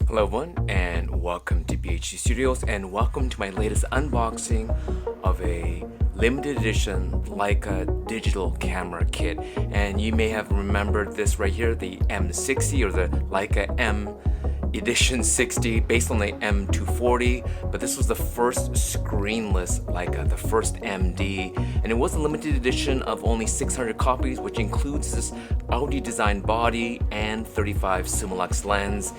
Hello everyone and welcome to BHD Studios and welcome to my latest unboxing of a limited edition Leica digital camera kit. And you may have remembered this right here, the M60 or the Leica M edition 60 based on the M240, but this was the first screenless Leica, the first MD, and it was a limited edition of only 600 copies, which includes this Audi designed body and 35 Summilux lens.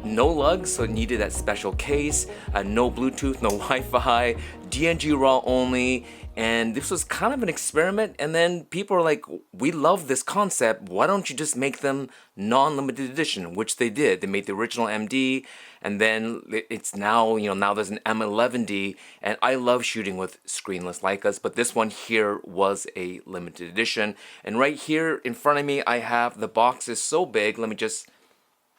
No lugs, so it needed that special case, no Bluetooth, no Wi-Fi, DNG RAW only, and this was kind of an experiment. And then people are like, we love this concept, why don't you just make them non-limited edition, which they did. They made the original MD, and then it's now, now there's an M11-D, and I love shooting with screenless Leicas, but this one here was a limited edition. And right here in front of me, I have, the box is so big, let me just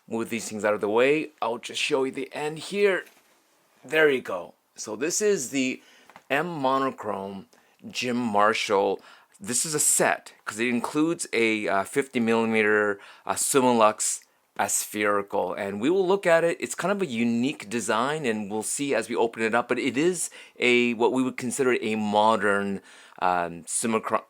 move these things out of the way. I'll just show you the end here. There you go. So this is the M Monochrom Jim Marshall. This is a set because it includes a 50mm Summilux spherical, and we will look at it. It's kind of a unique design, and we'll see as we open it up. But it is what we would consider a modern Summilux,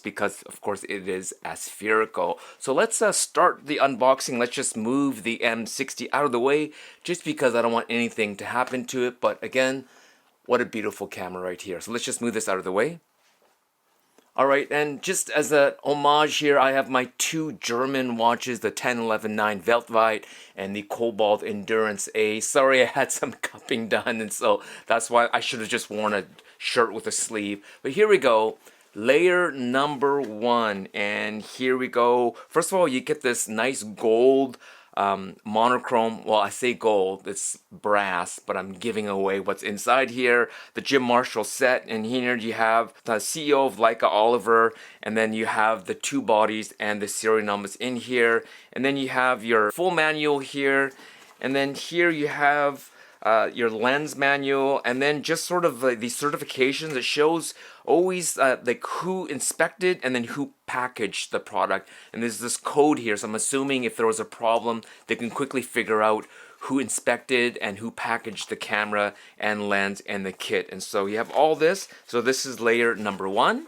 because of course it is spherical. So let's start the unboxing. Let's just move the M60 out of the way, just because I don't want anything to happen to it. But again, what a beautiful camera right here. So let's just move this out of the way. Alright, and just as a homage here, I have my two German watches, the 10-11-9 Weltweit and the Cobalt Endurance A. Sorry, I had some cupping done, and so that's why I should have just worn a shirt with a sleeve. But here we go, layer number one, and here we go. First of all, you get this nice gold monochrome. Well, I say gold, it's brass, but I'm giving away what's inside here. The Jim Marshall set, and here you have the CEO of Leica, Oliver, and then you have the two bodies and the serial numbers in here, and then you have your full manual here, and then here you have your lens manual, and then just sort of these certifications. It shows always like who inspected and then who packaged the product, and there's this code here, so I'm assuming if there was a problem they can quickly figure out who inspected and who packaged the camera and lens and the kit. And so you have all this. So this is layer number one.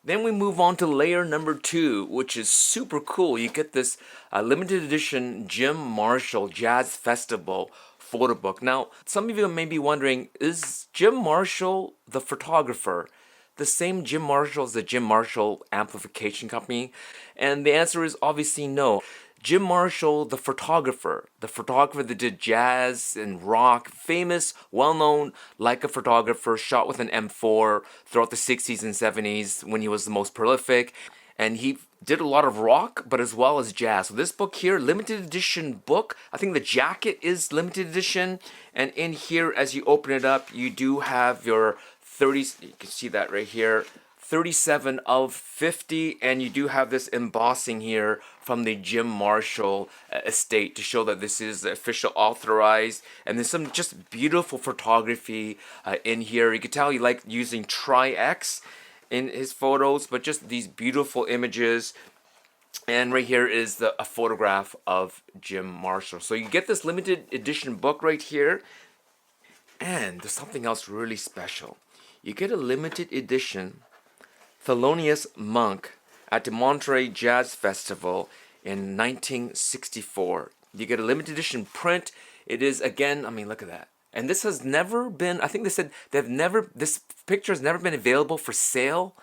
Then we move on to layer number two, which is super cool. You get this limited edition Jim Marshall Jazz Festival photo book. Now, some of you may be wondering, is Jim Marshall the photographer the same Jim Marshall as the Jim Marshall Amplification Company? And the answer is obviously no. Jim Marshall, the photographer that did jazz and rock, famous, well-known Leica photographer, shot with an M4 throughout the 60s and 70s when he was the most prolific. And he did a lot of rock, but as well as jazz. So this book here, limited edition book. I think the jacket is limited edition. And in here, as you open it up, you do have your 30, you can see that right here, 37 of 50, and you do have this embossing here from the Jim Marshall estate to show that this is official authorized. And there's some just beautiful photography in here. You can tell he liked using Tri-X in his photos, but just these beautiful images. And right here is a photograph of Jim Marshall. So you get this limited edition book right here. And there's something else really special. You get a limited edition Thelonious Monk at the Monterey Jazz Festival in 1964. You get a limited edition print. It is, again, I mean, look at that. And this has never been, I think they said this picture has never been available for sale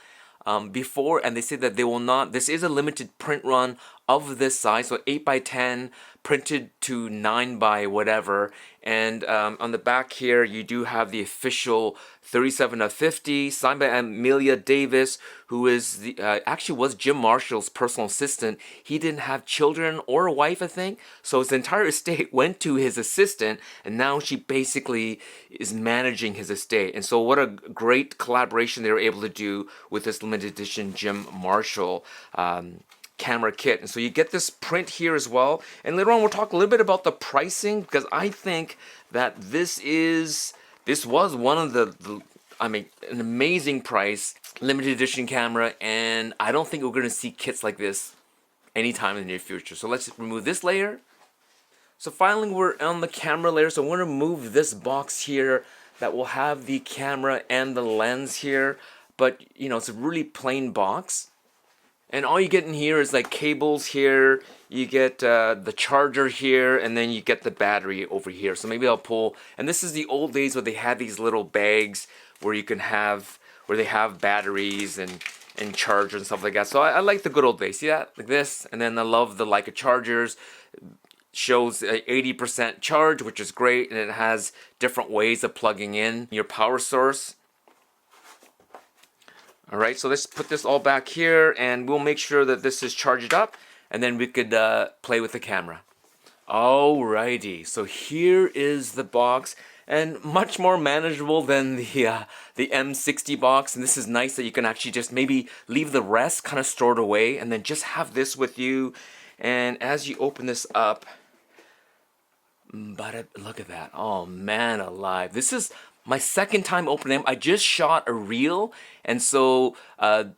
before, and they say that they will not. This is a limited print run of this size, so 8x10, printed to 9 by whatever. And on the back here, you do have the official 37 of 50, signed by Amelia Davis, who is the actually was Jim Marshall's personal assistant. He didn't have children or a wife, I think, so his entire estate went to his assistant, and now she basically is managing his estate. And so what a great collaboration they were able to do with this limited edition Jim Marshall camera kit. And so you get this print here as well, and later on we'll talk a little bit about the pricing, because I think that this was one of the I mean, an amazing price limited edition camera, and I don't think we're going to see kits like this anytime in the near future. So let's remove this layer. So finally we're on the camera layer, so I want to remove this box here that will have the camera and the lens here, but you know, it's a really plain box. And all you get in here is like cables here, you get the charger here, and then you get the battery over here. So maybe I'll pull, and this is the old days where they had these little bags where you can have, where they have batteries and chargers and stuff like that. So I like the good old days. See that? Like this. And then I love the Leica chargers. Shows a 80% charge, which is great, and it has different ways of plugging in your power source. Alright, so let's put this all back here, and we'll make sure that this is charged up, and then we could play with the camera. Alrighty, so here is the box, and much more manageable than the M60 box. And this is nice that you can actually just maybe leave the rest kind of stored away, and then just have this with you. And as you open this up, but look at that. Oh man alive. This is my second time opening them. I just shot a reel, and so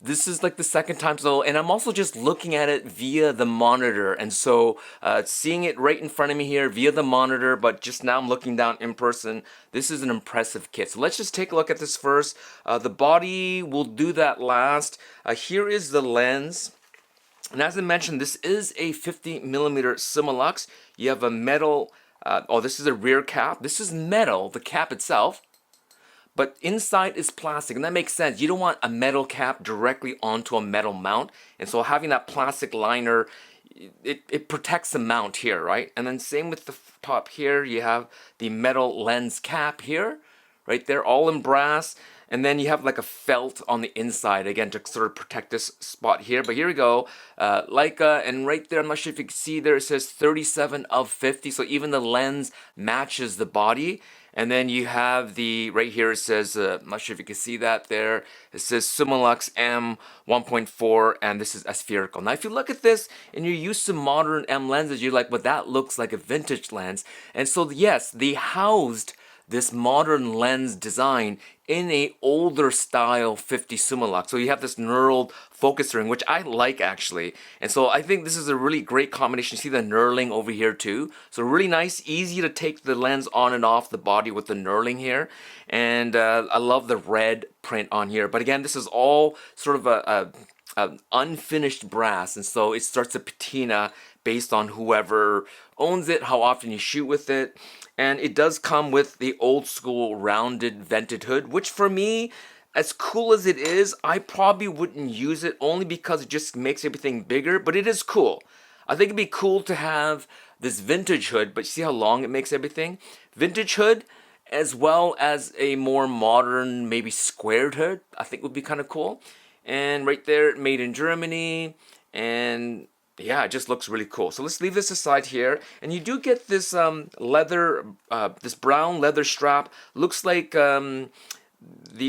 this is like the second time. So, and I'm also just looking at it via the monitor, and so seeing it right in front of me here via the monitor, but just now I'm looking down in person. This is an impressive kit. So let's just take a look at this first. The body, we'll do that last. Here is the lens. And as I mentioned, this is a 50mm Similux. You have a metal, oh, this is a rear cap. This is metal, the cap itself, but inside is plastic, and that makes sense. You don't want a metal cap directly onto a metal mount, and so having that plastic liner, it protects the mount here, right? And then same with the top here, you have the metal lens cap here, right there, all in brass. And then you have like a felt on the inside, again, to sort of protect this spot here. But here we go, Leica, and right there, I'm not sure if you can see there, it says 37 of 50. So even the lens matches the body. And then you have the, right here it says, I'm not sure if you can see that there, it says Similux M 1.4, and this is aspherical. Now if you look at this and you're used to modern M lenses, you're like, well, that looks like a vintage lens. And so yes, they housed this modern lens design in a older style 50 Similux. So you have this knurled focus ring, which I like actually. And so I think this is a really great combination. You see the knurling over here too. So really nice, easy to take the lens on and off the body with the knurling here. And I love the red print on here. But again, this is all sort of a unfinished brass, and so it starts a patina based on whoever owns it, how often you shoot with it. And it does come with the old school rounded vented hood, which for me, as cool as it is, I probably wouldn't use it only because it just makes everything bigger, but it is cool. I think it'd be cool to have this vintage hood, but see how long it makes everything? Vintage hood, as well as a more modern, maybe squared hood, I think would be kind of cool. And right there, made in Germany, and yeah, it just looks really cool. So let's leave this aside here, and you do get this leather, this brown leather strap. Looks like the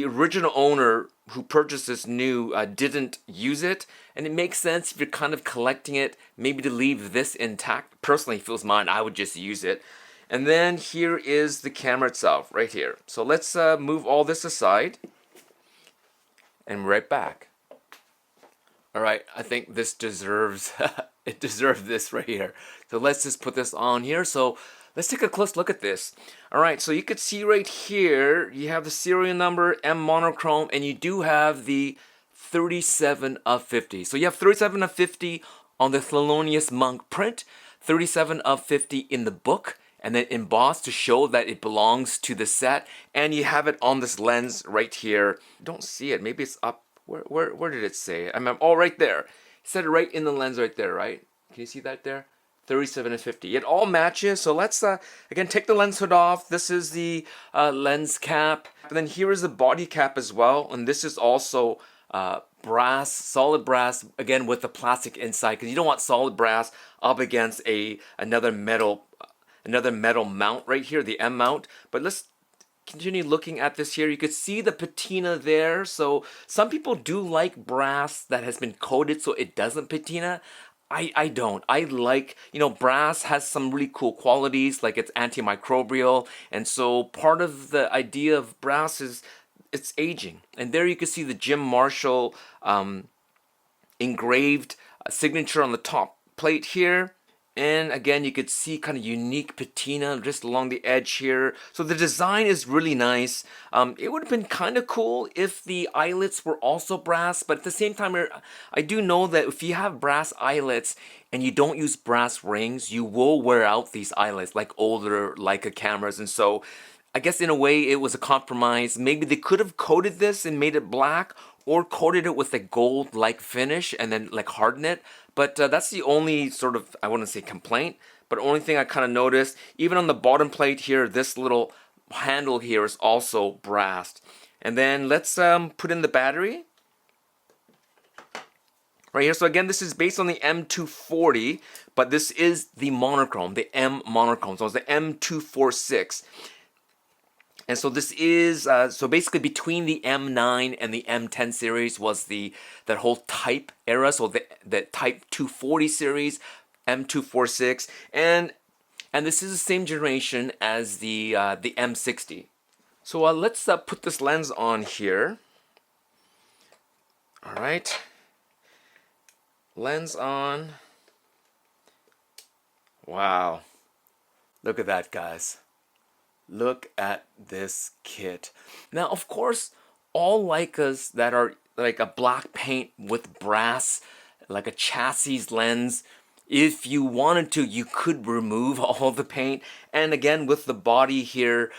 original owner who purchased this new didn't use it, and it makes sense if you're kind of collecting it, maybe to leave this intact. Personally, if it was mine, I would just use it. And then here is the camera itself, right here. So let's move all this aside, and right back. All right, I think this deserves, it deserves this right here. So let's just put this on here. So let's take a close look at this. All right, so you could see right here, you have the serial number, M Monochrom, and you do have the 37 of 50. So you have 37 of 50 on the Thelonious Monk print, 37 of 50 in the book, and then embossed to show that it belongs to the set. And you have it on this lens right here. Don't see it, maybe it's up. Where did it say? Oh, right there. It said it right in the lens right there, right? Can you see that there? 37 and 50. It all matches. So let's, again, take the lens hood off. This is the lens cap. And then here is the body cap as well. And this is also brass, solid brass, again, with the plastic inside. Because you don't want solid brass up against another metal mount right here, the M mount. But let's continue looking at this here. You could see the patina there. So some people do like brass that has been coated so it doesn't patina. I don't. I like, you know, brass has some really cool qualities, like it's antimicrobial, and so part of the idea of brass is it's aging. And there you can see the Jim Marshall engraved signature on the top plate here. And again, you could see kind of unique patina just along the edge here. So the design is really nice. It would have been kind of cool if the eyelets were also brass, but at the same time, I do know that if you have brass eyelets and you don't use brass rings, you will wear out these eyelets like older Leica cameras. And so I guess in a way it was a compromise. Maybe they could have coated this and made it black, or coated it with a gold-like finish and then like harden it. But that's the only sort of, I wouldn't say complaint, but only thing I kind of noticed. Even on the bottom plate here, this little handle here is also brassed. And then let's put in the battery right here. So again, this is based on the M240, but this is the monochrome, the M Monochrom. So it's the M246. And so this is, so basically between the M9 and the M10 series was that whole Type era, so the Type 240 series, M246, and this is the same generation as the M60. So let's put this lens on here. All right, lens on. Wow, look at that, guys. Look at this kit. Now, of course, all Leicas that are like a black paint with brass, like a chassis lens, if you wanted to, you could remove all the paint. And again, with the body here,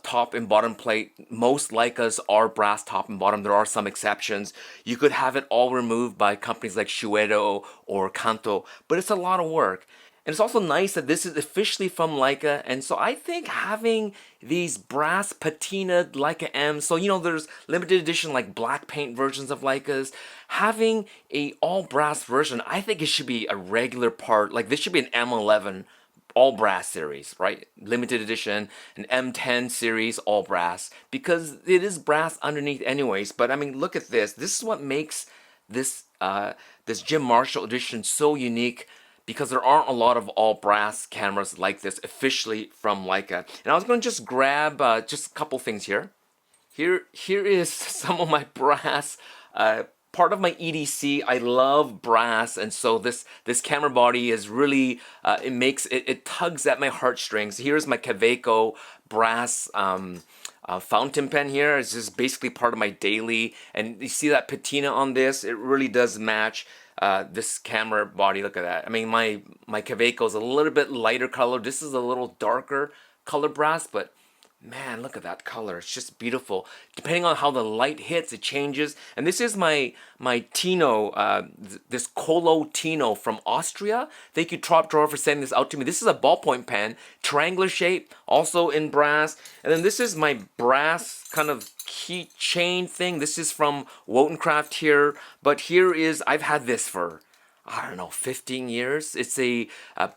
top and bottom plate, most Leicas are brass top and bottom. There are some exceptions. You could have it all removed by companies like Shuedo or Kanto, but it's a lot of work. And it's also nice that this is officially from Leica, and so I think having these brass patina Leica M, so you know there's limited edition like black paint versions of Leicas, having a all brass version, I think it should be a regular part. Like this should be an M11 all brass series, right? Limited edition, an M10 series all brass, because it is brass underneath anyways. But I mean, look at this. This is what makes this this Jim Marshall edition so unique, because there aren't a lot of all brass cameras like this officially from Leica. And I was going to just grab just a couple things here. Here is some of my brass, part of my EDC. I love brass, and so this camera body is really, it tugs at my heartstrings. Here's my Kaweco brass fountain pen here. It's just basically part of my daily, and you see that patina on this, it really does match this camera body. Look at that. I mean, my Kaweco is a little bit lighter color. This is a little darker color brass, but man, look at that color. It's just beautiful. Depending on how the light hits, it changes. And this is my Tino, this Colo Tino from Austria. Thank you, Top Drawer, for sending this out to me. This is a ballpoint pen, triangular shape, also in brass. And then this is my brass kind of keychain thing. This is from Wotencraft here. But here is, I've had this for, I don't know, 15 years. It's a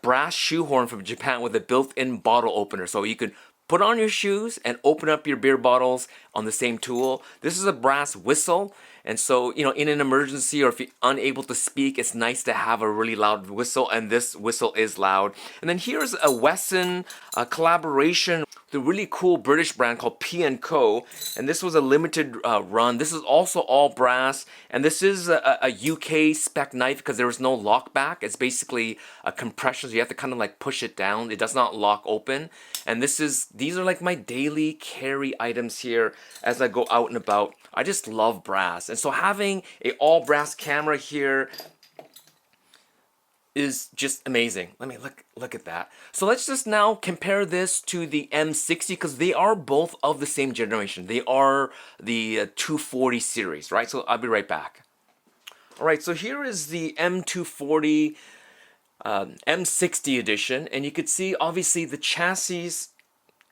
brass shoehorn from Japan with a built-in bottle opener. So you could put on your shoes and open up your beer bottles on the same tool. This is a brass whistle. And so, you know, in an emergency or if you're unable to speak, it's nice to have a really loud whistle, and this whistle is loud. And then here's a Wesson collaboration with a really cool British brand called P&Co. And this was a limited run. This is also all brass. And this is a UK spec knife because there was no lock back. It's basically a compression, so you have to kind of like push it down. It does not lock open. And these are like my daily carry items here as I go out and about. I just love brass. And so having a all brass camera here is just amazing. Let me look at that. So let's just now compare this to the M60, because they are both of the same generation. They are the 240 series, right? So I'll be right back. All right, so here is the M240 M60 edition, and you could see obviously the chassis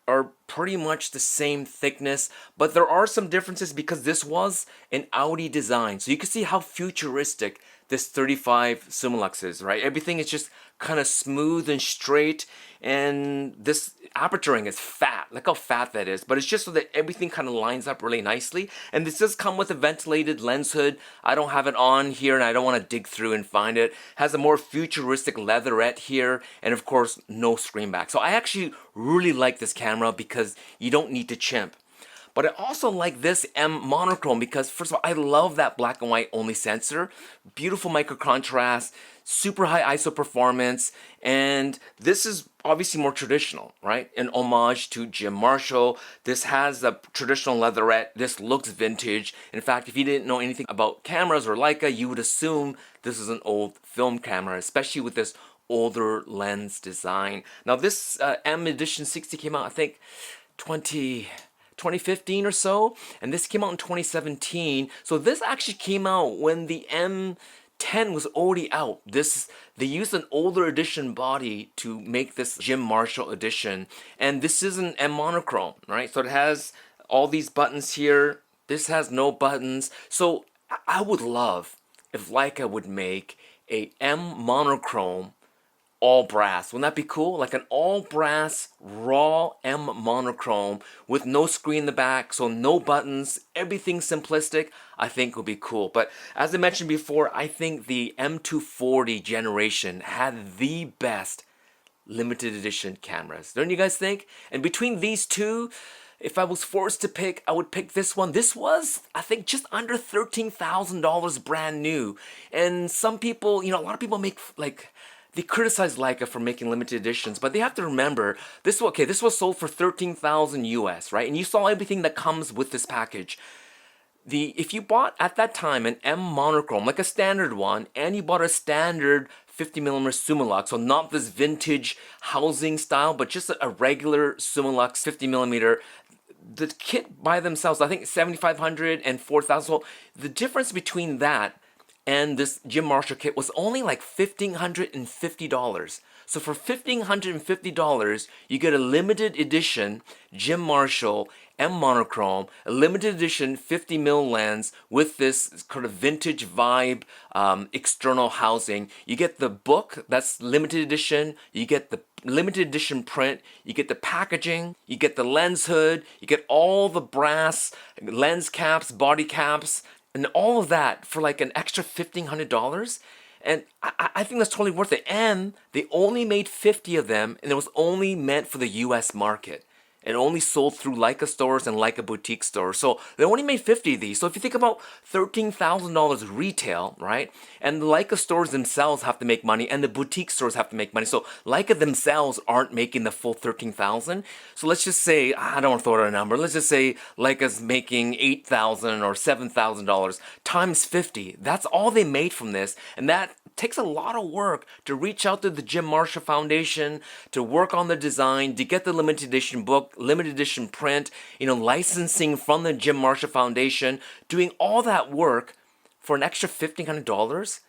are pretty much the same thickness, but there are some differences because this was an Audi design. So you can see how futuristic this 35 Summilux is, right? Everything is just kind of smooth and straight, and this aperturing is fat. Look how fat that is, but it's just so that everything kind of lines up really nicely. And this does come with a ventilated lens hood. I don't have it on here and I don't want to dig through and find it. Has a more futuristic leatherette here, and of course no screen back. So I actually really like this camera because you don't need to chimp. But I also like this M Monochrom because first of all, I love that black and white only sensor. Beautiful micro contrast, super high ISO performance, and this is obviously more traditional, right? An homage to Jim Marshall. This has a traditional leatherette. This looks vintage. In fact, if you didn't know anything about cameras or Leica, you would assume this is an old film camera, especially with this older lens design. Now this M Edition 60 came out, I think, 2015 or so, and this came out in 2017. So this actually came out when the M10 was already out. They used an older edition body to make this Jim Marshall edition, and this is an M Monochrom, right? So it has all these buttons here. This has no buttons. So I would love if Leica would make a M Monochrom all brass. Wouldn't that be cool? Like an all brass raw M Monochrom with no screen in the back, so no buttons, everything simplistic. I think would be cool. But as I mentioned before, I think the M240 generation had the best limited edition cameras. Don't you guys think? And between these two, if I was forced to pick, I would pick this one. This was, I think, just under $13,000 brand new. And some people, a lot of people make they criticize Leica for making limited editions, but they have to remember this was sold for $13,000 US, right? And you saw everything that comes with this package. If you bought at that time an M Monochrom, like a standard one, and you bought a standard 50mm Summilux, so not this vintage housing style, but just a regular Summilux 50mm, the kit by themselves, I think $7,500 and $4,000. So the difference between that and this Jim Marshall kit was only like $1,550. So for $1,550, you get a limited edition Jim Marshall M Monochrom, a limited edition 50mm lens with this kind of vintage vibe external housing. You get the book, that's limited edition. You get the limited edition print. You get the packaging. You get the lens hood. You get all the brass lens caps, body caps, and all of that for like an extra $1,500. And I think that's totally worth it. And they only made 50 of them, and it was only meant for the US market. It only sold through Leica stores and Leica boutique stores. So they only made 50 of these. So if you think about $13,000 retail, right? And the Leica stores themselves have to make money, and the boutique stores have to make money. So Leica themselves aren't making the full $13,000. So let's just say, I don't want to throw out a number. Let's just say Leica's making $8,000 or $7,000 times 50. That's all they made from this. And that takes a lot of work to reach out to the Jim Marshall Foundation, to work on the design, to get the limited edition book, limited edition print, licensing from the Jim Marshall Foundation, doing all that work for an extra $1,500.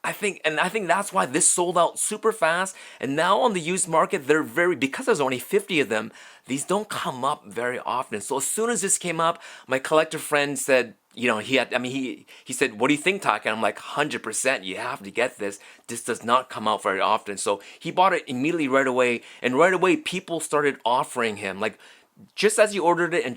I think that's why this sold out super fast. And now on the used market, because there's only 50 of them, these don't come up very often. So as soon as this came up, my collector friend said, he said, "What do you think, Taka?" And I'm like, 100%, you have to get this. This does not come out very often. So he bought it immediately right away. And right away, people started offering him, like, just as he ordered it, and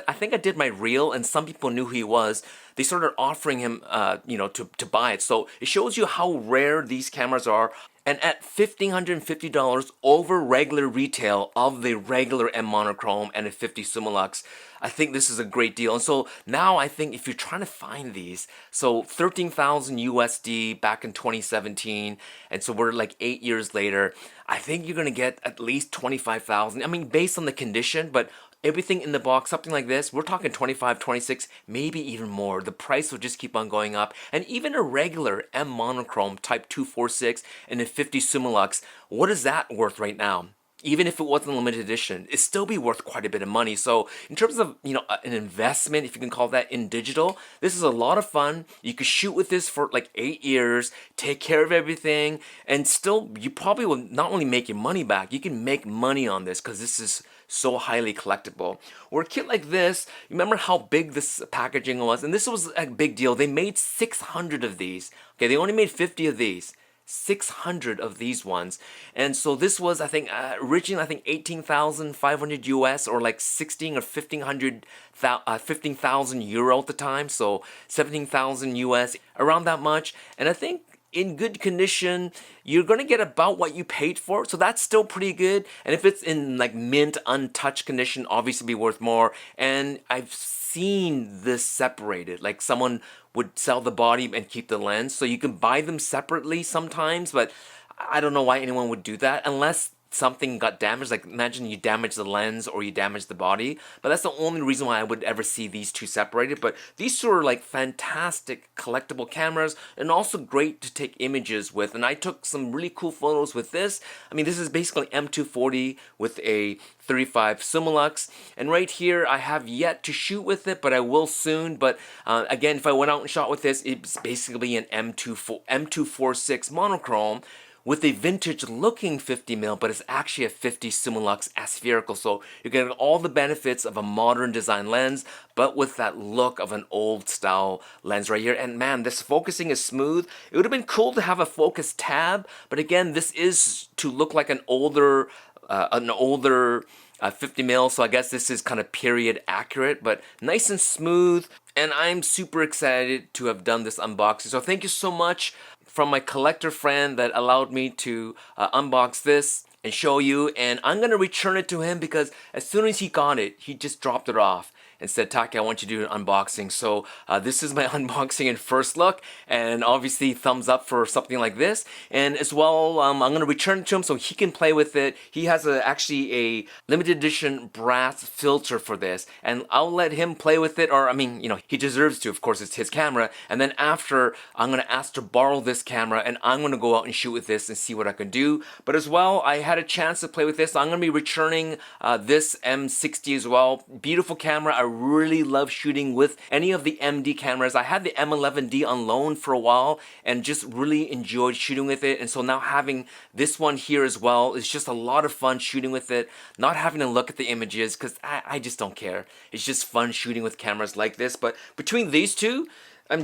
I think I did my reel, and some people knew who he was. They started offering him, to buy it. So it shows you how rare these cameras are. And at $1,550 over regular retail of the regular M Monochrom and a 50 Summilux, I think this is a great deal. And so now I think if you're trying to find these, so 13,000 USD back in 2017, and so we're like 8 years later, I think you're gonna get at least 25,000. I mean, based on the condition, but everything in the box, something like this, we're talking 25, 26, maybe even more. The price will just keep on going up. And even a regular M Monochrom Typ 246 and a 50 Summilux, what is that worth right now? Even if it wasn't a limited edition, it'd still be worth quite a bit of money. So in terms of, an investment, if you can call that, in digital, this is a lot of fun. You could shoot with this for like 8 years, take care of everything, and still, you probably will not only make your money back, you can make money on this because this is so highly collectible. Or a kit like this, remember how big this packaging was? And this was a big deal. They made 600 of these. Okay, they only made 50 of these. 600 of these ones. And so this was, I think, originally, 18,500 US, or like 16 or 15,000 euro at the time. So 17,000 US, around that much. And I think in good condition, you're gonna get about what you paid for. So that's still pretty good. And if it's in like mint, untouched condition, obviously be worth more. And I've seen this separated. Like someone would sell the body and keep the lens. So you can buy them separately sometimes, but I don't know why anyone would do that unless something got damaged. Like imagine you damage the lens or you damage the body, but that's the only reason why I would ever see these two separated. But these two are like fantastic collectible cameras and also great to take images with, and I took some really cool photos with this. I mean, this is basically M240 with a 35 Summilux, and right here I have yet to shoot with it, but I will soon. But again, if I went out and shot with this, it's basically an M246 monochrome with a vintage looking 50mm, but it's actually a 50 Summilux aspherical. So you're getting all the benefits of a modern design lens, but with that look of an old style lens right here. And man, this focusing is smooth. It would have been cool to have a focus tab, but again, this is to look like an older 50mm, so I guess this is kind of period accurate, but nice and smooth. And I'm super excited to have done this unboxing. So thank you so much from my collector friend that allowed me to unbox this and show you. And I'm gonna return it to him because as soon as he got it, he just dropped it off and said, Taki, I want you to do an unboxing. So this is my unboxing and first look, and obviously thumbs up for something like this. And as well, I'm gonna return it to him so he can play with it. He has actually a limited edition brass filter for this, and I'll let him play with it, or I mean, you know, he deserves to, of course, it's his camera. And then after, I'm gonna ask to borrow this camera and I'm gonna go out and shoot with this and see what I can do. But as well, I had a chance to play with this, so I'm gonna be returning this M60 as well. Beautiful camera. I really love shooting with any of the MD cameras. I had the M11-D on loan for a while and just really enjoyed shooting with it. And so now having this one here as well is just a lot of fun shooting with it, not having to look at the images because I just don't care. It's just fun shooting with cameras like this. But between these two,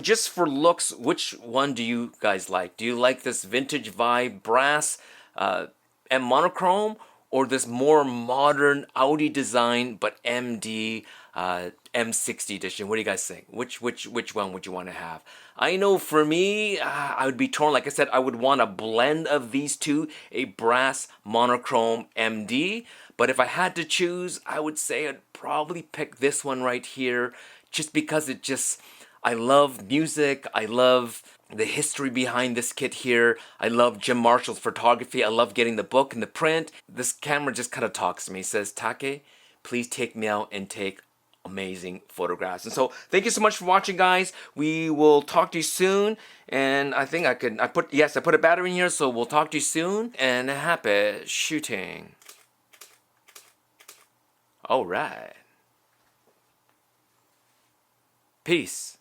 just for looks, which one do you guys like? Do you like this vintage vibe brass M Monochrom, or this more modern Audi design but MD M60 edition? What do you guys think? Which one would you want to have? I know for me, I would be torn. Like I said, I would want a blend of these two, a brass monochrome MD. But if I had to choose, I would say I'd probably pick this one right here, just because I love music. I love the history behind this kit here. I love Jim Marshall's photography. I love getting the book and the print. This camera just kind of talks to me. It says, Take, please take me out and take amazing photographs. And so thank you so much for watching, guys. We will talk to you soon. And I think I put a battery in here, so we'll talk to you soon. And happy shooting. All right. Peace.